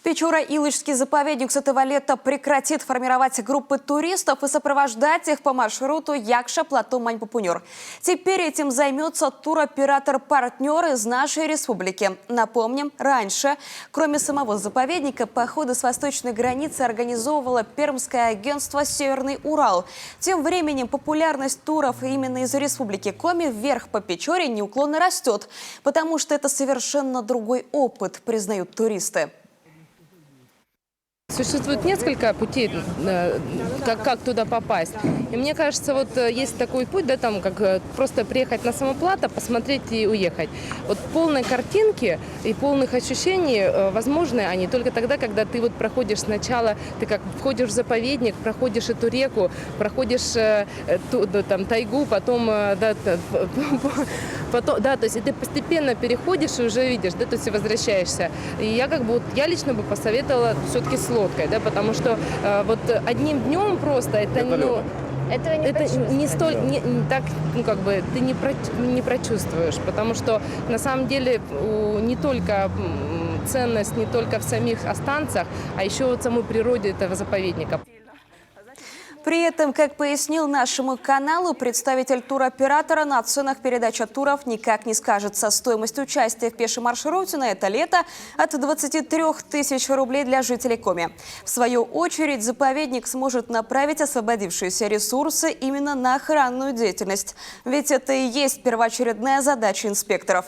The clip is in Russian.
Печора-Илыжский заповедник с этого лета прекратит формировать группы туристов и сопровождать их по маршруту Якша-Плато-Мань-Пупунюр. Теперь этим займется туроператор-партнер из нашей республики. Напомним, раньше, кроме самого заповедника, походы с восточной границы организовывало пермское агентство «Северный Урал». Тем временем популярность туров именно из республики Коми вверх по Печоре неуклонно растет, потому что это совершенно другой опыт, признают туристы. Существует несколько путей, как туда попасть. И мне кажется, вот есть такой путь, да, там, как просто приехать на само Плато, посмотреть и уехать. Вот полной картинки и полных ощущений возможны они только тогда, когда ты вот проходишь сначала, ты как входишь в заповедник, проходишь эту реку, проходишь там тайгу, потом, да, то есть и ты постепенно переходишь и уже видишь, да, то есть и возвращаешься. И я лично бы посоветовала все-таки с лодкой, да, потому что вот одним днем просто это не столь так, ну как бы ты не прочувствуешь, потому что на самом деле не только ценность не только в самих останцах, а еще вот в самой природе этого заповедника. При этом, как пояснил нашему каналу, представитель туроператора, на ценах передачи туров никак не скажется. Стоимость участия в пешем маршруте на это лето от 23 тысяч рублей для жителей Коми. В свою очередь, заповедник сможет направить освободившиеся ресурсы именно на охранную деятельность. Ведь это и есть первоочередная задача инспекторов.